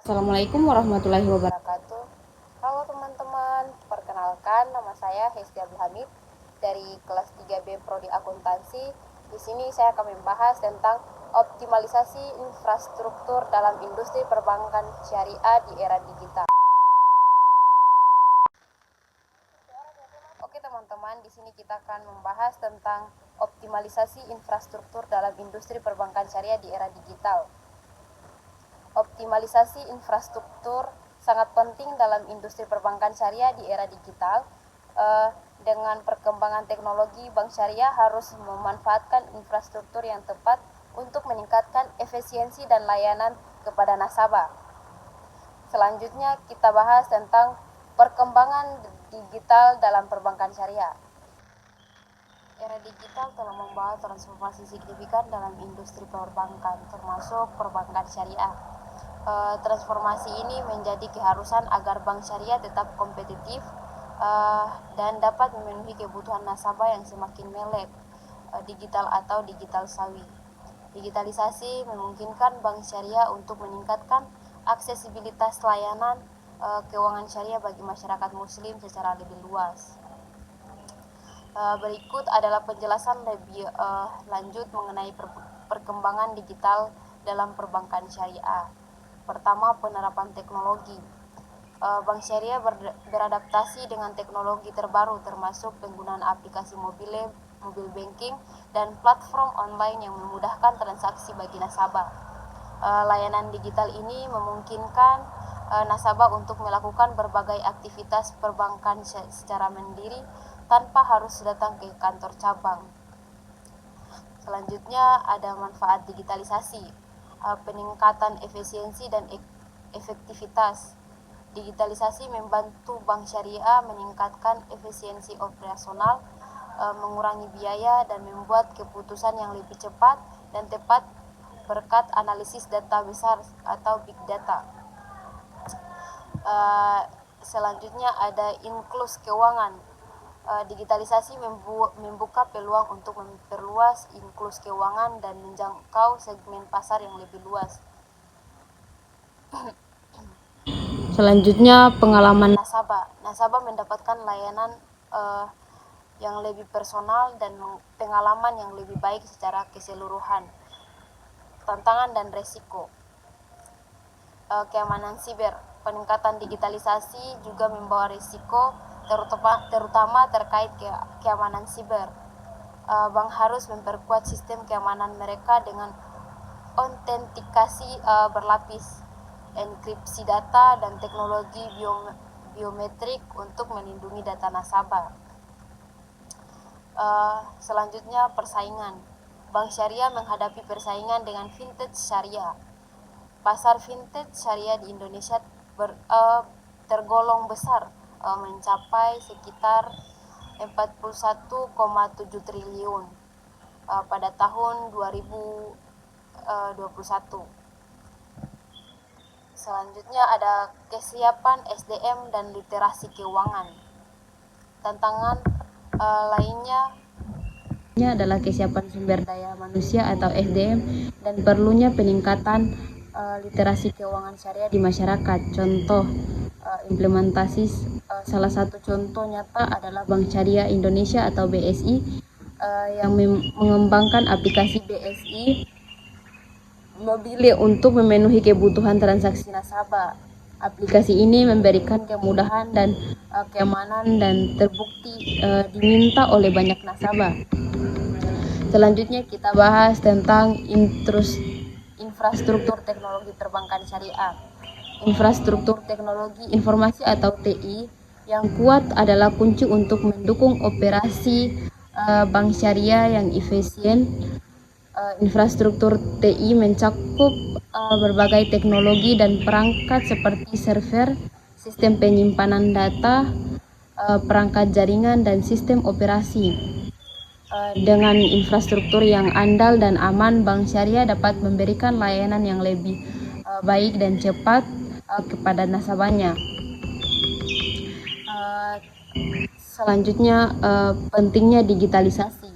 Assalamualaikum warahmatullahi wabarakatuh. Halo teman-teman, perkenalkan nama saya Hesti Abdul Hamid dari kelas 3B Prodi Akuntansi. Di sini saya akan membahas tentang optimalisasi infrastruktur dalam industri perbankan syariah di era digital. Oke teman-teman, di sini kita akan membahas tentang optimalisasi infrastruktur dalam industri perbankan syariah di era digital. Optimalisasi infrastruktur sangat penting dalam industri perbankan syariah di era digital. Dengan perkembangan teknologi, bank syariah harus memanfaatkan infrastruktur yang tepat untuk meningkatkan efisiensi dan layanan kepada nasabah. Selanjutnya kita bahas tentang perkembangan digital dalam perbankan syariah. Era digital telah membawa transformasi signifikan dalam industri perbankan, termasuk perbankan syariah. Transformasi ini menjadi keharusan agar bank syariah tetap kompetitif dan dapat memenuhi kebutuhan nasabah yang semakin melek, digital atau digital sawi. Digitalisasi memungkinkan bank syariah untuk meningkatkan aksesibilitas layanan keuangan syariah bagi masyarakat muslim secara lebih luas. Berikut adalah penjelasan lebih lanjut mengenai perkembangan digital dalam perbankan syariah. Pertama, penerapan teknologi. Bank syariah beradaptasi dengan teknologi terbaru, termasuk penggunaan aplikasi mobile banking, dan platform online yang memudahkan transaksi bagi nasabah. Layanan digital ini memungkinkan nasabah untuk melakukan berbagai aktivitas perbankan secara mandiri tanpa harus datang ke kantor cabang. Selanjutnya ada manfaat digitalisasi, peningkatan efisiensi dan efektivitas. Digitalisasi membantu bank syariah meningkatkan efisiensi operasional, mengurangi biaya, dan membuat keputusan yang lebih cepat dan tepat berkat analisis data besar atau big data. Selanjutnya ada inklus keuangan. Digitalisasi membuka peluang untuk memperluas inklus keuangan dan menjangkau segmen pasar yang lebih luas. Selanjutnya, pengalaman Nasabah mendapatkan layanan yang lebih personal dan pengalaman yang lebih baik secara keseluruhan. Tantangan dan resiko. Keamanan siber. Peningkatan digitalisasi juga membawa risiko terutama terkait keamanan siber. Bank harus memperkuat sistem keamanan mereka dengan autentikasi berlapis, enkripsi data, dan teknologi biometrik untuk melindungi data nasabah. Selanjutnya, persaingan. Bank syariah menghadapi persaingan dengan fintech syariah. Pasar fintech syariah di Indonesia tergolong besar, mencapai sekitar 41,7 triliun pada tahun 2021. Selanjutnya ada kesiapan SDM dan literasi keuangan. Tantangan lainnya adalah kesiapan sumber daya manusia atau SDM dan perlunya peningkatan literasi keuangan syariah di masyarakat. Contoh implementasi salah satu contoh nyata adalah Bank Syariah Indonesia atau BSI yang mengembangkan aplikasi BSI Mobile untuk memenuhi kebutuhan transaksi nasabah. Aplikasi ini memberikan kemudahan dan keamanan dan terbukti diminta oleh banyak nasabah. Selanjutnya kita bahas tentang infrastruktur teknologi perbankan syariah. Infrastruktur teknologi informasi atau TI yang kuat adalah kunci untuk mendukung operasi bank syariah yang efisien. Infrastruktur TI mencakup berbagai teknologi dan perangkat seperti server, sistem penyimpanan data, perangkat jaringan, dan sistem operasi. Dengan infrastruktur yang andal dan aman, bank syariah dapat memberikan layanan yang lebih baik dan cepat kepada nasabahnya. Selanjutnya, pentingnya digitalisasi.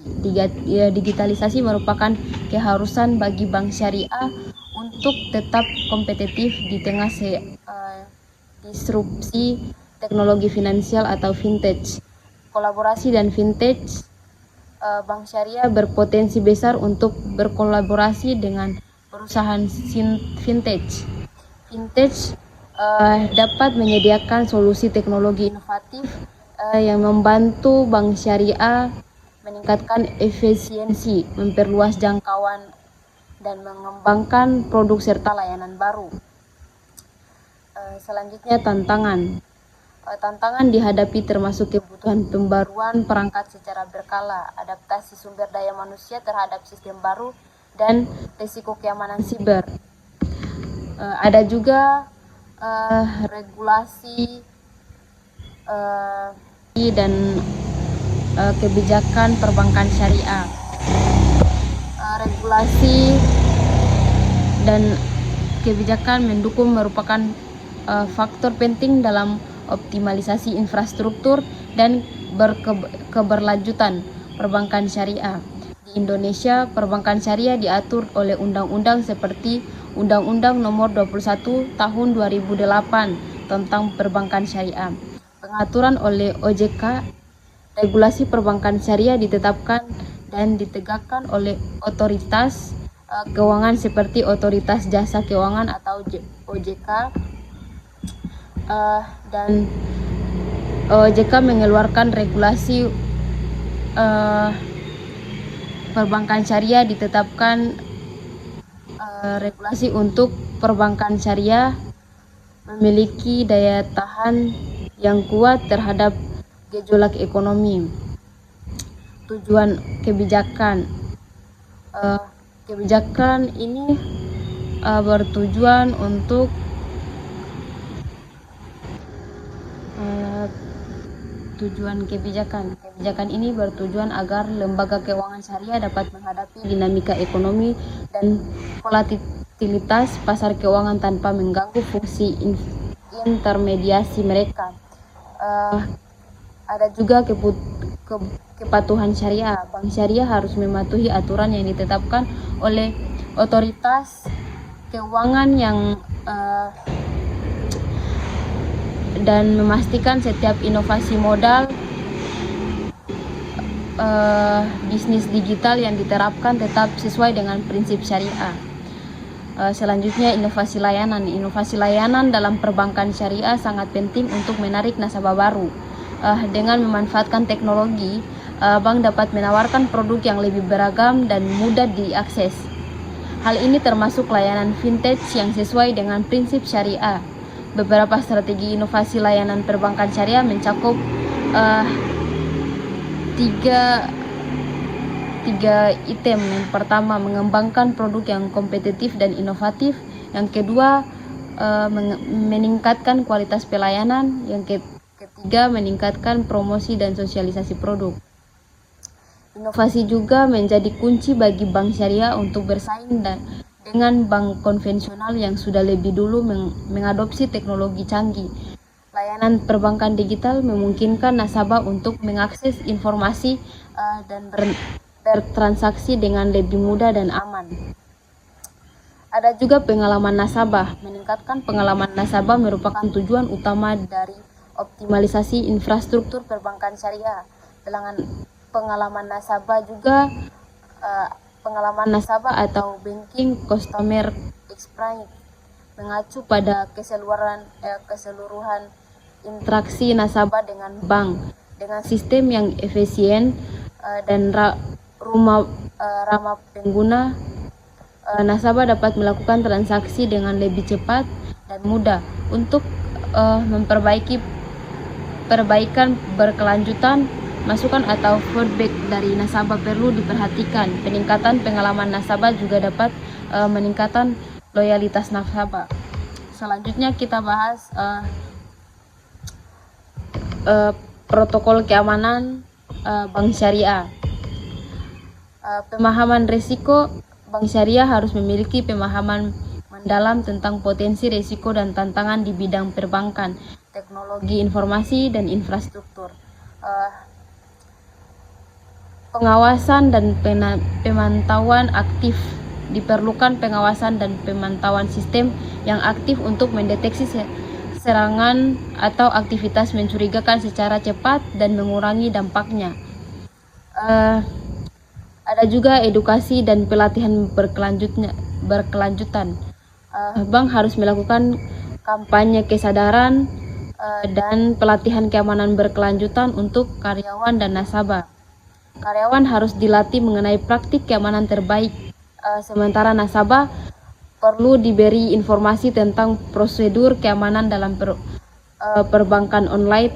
Digitalisasi merupakan keharusan bagi bank syariah untuk tetap kompetitif di tengah disrupsi teknologi finansial atau fintech. Kolaborasi dan fintech, Bank Syariah berpotensi besar untuk berkolaborasi dengan perusahaan fintech. Fintech dapat menyediakan solusi teknologi inovatif yang membantu Bank Syariah meningkatkan efisiensi, memperluas jangkauan, dan mengembangkan produk serta layanan baru. Selanjutnya tantangan. Tantangan dihadapi termasuk kebutuhan pembaruan perangkat secara berkala, adaptasi sumber daya manusia terhadap sistem baru, dan risiko keamanan siber. Ada juga regulasi dan kebijakan perbankan syariah. Regulasi dan kebijakan mendukung merupakan faktor penting dalam optimalisasi infrastruktur dan keberlanjutan perbankan syariah. Di Indonesia, perbankan syariah diatur oleh undang-undang seperti Undang-Undang Nomor 21 Tahun 2008 tentang perbankan syariah. Pengaturan oleh OJK, regulasi perbankan syariah ditetapkan dan ditegakkan oleh otoritas keuangan seperti Otoritas Jasa Keuangan atau OJK, dan OJK mengeluarkan regulasi perbankan syariah. Ditetapkan regulasi untuk perbankan syariah memiliki daya tahan yang kuat terhadap gejolak ekonomi. Tujuan kebijakan kebijakan ini bertujuan untuk kebijakan ini bertujuan agar lembaga keuangan syariah dapat menghadapi dinamika ekonomi dan volatilitas pasar keuangan tanpa mengganggu fungsi intermediasi mereka. Ada juga kepatuhan syariah. Bank syariah harus mematuhi aturan yang ditetapkan oleh otoritas keuangan dan memastikan setiap inovasi modal bisnis digital yang diterapkan tetap sesuai dengan prinsip syariah. Selanjutnya inovasi layanan. Inovasi layanan dalam perbankan syariah sangat penting untuk menarik nasabah baru. Dengan memanfaatkan teknologi, bank dapat menawarkan produk yang lebih beragam dan mudah diakses. Hal ini termasuk layanan fintech yang sesuai dengan prinsip syariah. Beberapa strategi inovasi layanan perbankan syariah mencakup tiga item. Yang pertama, mengembangkan produk yang kompetitif dan inovatif. Yang kedua, meningkatkan kualitas pelayanan. Yang ketiga, meningkatkan promosi dan sosialisasi produk. Inovasi juga menjadi kunci bagi bank syariah untuk bersaing dengan bank konvensional yang sudah lebih dulu mengadopsi teknologi canggih. Layanan perbankan digital memungkinkan nasabah untuk mengakses informasi dan bertransaksi dengan lebih mudah dan aman. Ada juga pengalaman nasabah. Meningkatkan pengalaman nasabah merupakan tujuan utama dari optimalisasi infrastruktur perbankan syariah. Pengalaman nasabah juga pengalaman nasabah atau banking customer experience mengacu pada keseluruhan interaksi nasabah dengan bank dengan sistem yang efisien dan ramah pengguna. Nasabah dapat melakukan transaksi dengan lebih cepat dan mudah. Untuk memperbaiki perbaikan berkelanjutan, masukan atau feedback dari nasabah perlu diperhatikan. Peningkatan pengalaman nasabah juga dapat meningkatkan loyalitas nasabah. Selanjutnya kita bahas protokol keamanan bank syariah. Pemahaman risiko. Bank syariah harus memiliki pemahaman mendalam tentang potensi risiko dan tantangan di bidang perbankan, teknologi informasi, dan infrastruktur. Pengawasan dan pemantauan aktif diperlukan pengawasan dan pemantauan sistem yang aktif untuk mendeteksi serangan atau aktivitas mencurigakan secara cepat dan mengurangi dampaknya. Ada juga edukasi dan pelatihan berkelanjutan. Bank harus melakukan kampanye kesadaran dan pelatihan keamanan berkelanjutan untuk karyawan dan nasabah. Karyawan harus dilatih mengenai praktik keamanan terbaik, sementara nasabah perlu diberi informasi tentang prosedur keamanan dalam perbankan online,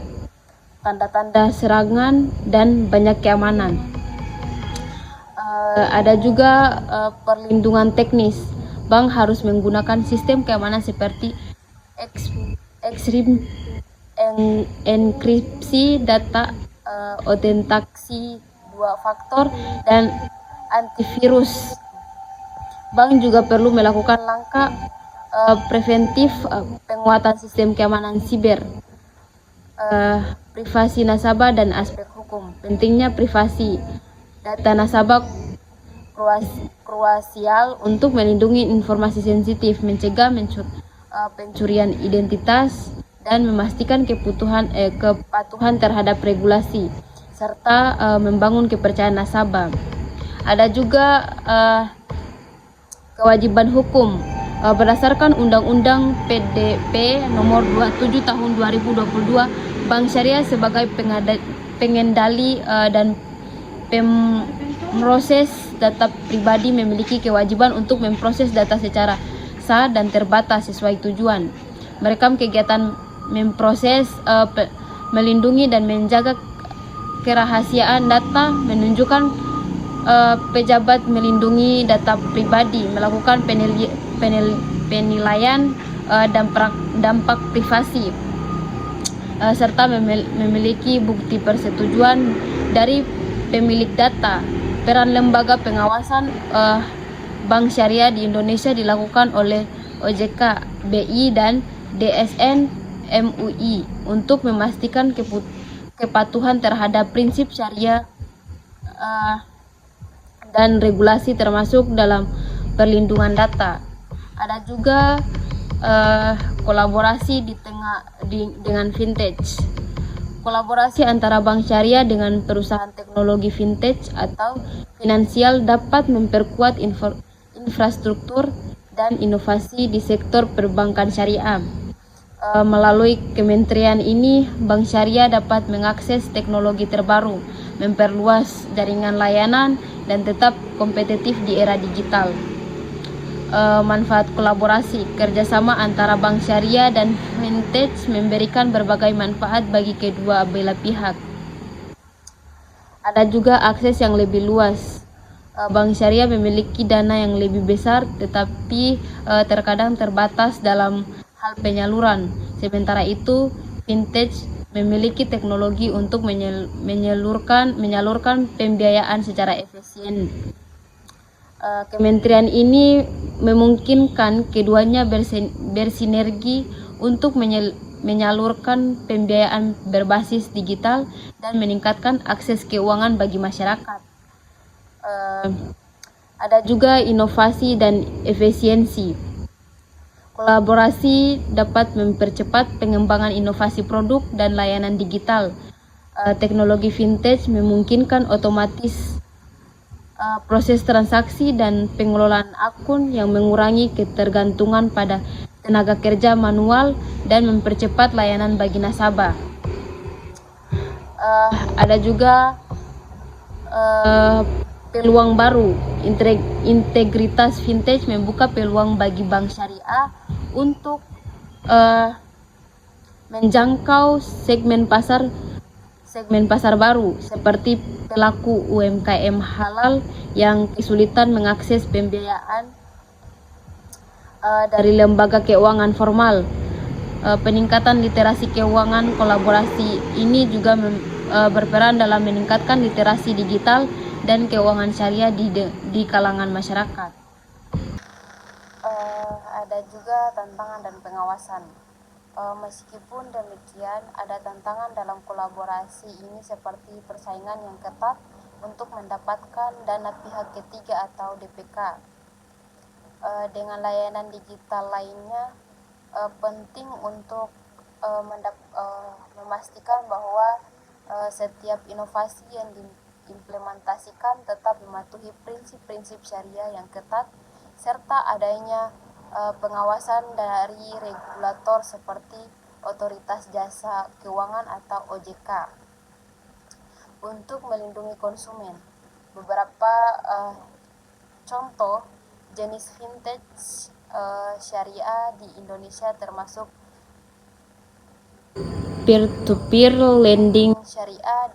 tanda-tanda serangan, dan banyak keamanan. Ada juga perlindungan teknis. Bank harus menggunakan sistem keamanan seperti enkripsi data, otentikasi 2 faktor, dan antivirus. Bank juga perlu melakukan langkah preventif penguatan sistem keamanan siber, privasi nasabah, dan aspek hukum. Pentingnya privasi data nasabah krusial untuk melindungi informasi sensitif, mencegah pencurian identitas, dan memastikan kepatuhan terhadap regulasi, serta membangun kepercayaan nasabah. Ada juga kewajiban hukum. Berdasarkan Undang-Undang PDP Nomor 27 Tahun 2022, Bank Syariah sebagai pengendali dan pemroses data pribadi memiliki kewajiban untuk memproses data secara sah dan terbatas sesuai tujuan. Merekam kegiatan memproses, melindungi dan menjaga kerahasiaan data, menunjukkan pejabat melindungi data pribadi, melakukan penilaian dampak privasi, serta memiliki bukti persetujuan dari pemilik data. Peran lembaga pengawasan Bank Syariah di Indonesia dilakukan oleh OJK, BI, dan DSN MUI untuk memastikan kepatuhan terhadap prinsip syariah dan regulasi termasuk dalam perlindungan data. Ada juga kolaborasi dengan vintage. Kolaborasi antara bank syariah dengan perusahaan teknologi vintage atau finansial dapat memperkuat infrastruktur dan inovasi di sektor perbankan syariah. Melalui kementerian ini, Bank Syariah dapat mengakses teknologi terbaru, memperluas jaringan layanan, dan tetap kompetitif di era digital. Manfaat kolaborasi, kerjasama antara bank syariah dan vintage memberikan berbagai manfaat bagi kedua belah pihak. Ada juga akses yang lebih luas. Bank syariah memiliki dana yang lebih besar, tetapi terkadang terbatas dalam hal penyaluran. Sementara itu, vintage memiliki teknologi untuk menyalurkan pembiayaan secara efisien. Kementerian ini memungkinkan keduanya bersinergi untuk menyalurkan pembiayaan berbasis digital dan meningkatkan akses keuangan bagi masyarakat. Ada juga inovasi dan efisiensi. Kolaborasi dapat mempercepat pengembangan inovasi produk dan layanan digital. Teknologi vintage memungkinkan otomatis proses transaksi dan pengelolaan akun yang mengurangi ketergantungan pada tenaga kerja manual dan mempercepat layanan bagi nasabah. Ada juga peluang baru. Integritas vintage membuka peluang bagi bank syariah untuk menjangkau segmen pasar baru seperti pelaku UMKM halal yang kesulitan mengakses pembiayaan dari lembaga keuangan formal. Peningkatan literasi keuangan. Kolaborasi ini juga berperan dalam meningkatkan literasi digital dan keuangan syariah di kalangan masyarakat. Ada juga tantangan dan pengawasan. Meskipun demikian, ada tantangan dalam kolaborasi ini seperti persaingan yang ketat untuk mendapatkan dana pihak ketiga atau DPK. dengan layanan digital lainnya, penting untuk memastikan bahwa setiap inovasi yang diimplementasikan tetap mematuhi prinsip-prinsip syariah yang ketat serta adanya pengawasan dari regulator seperti Otoritas Jasa Keuangan atau OJK untuk melindungi konsumen. Beberapa contoh jenis vintage syariah di Indonesia termasuk peer-to-peer lending syariah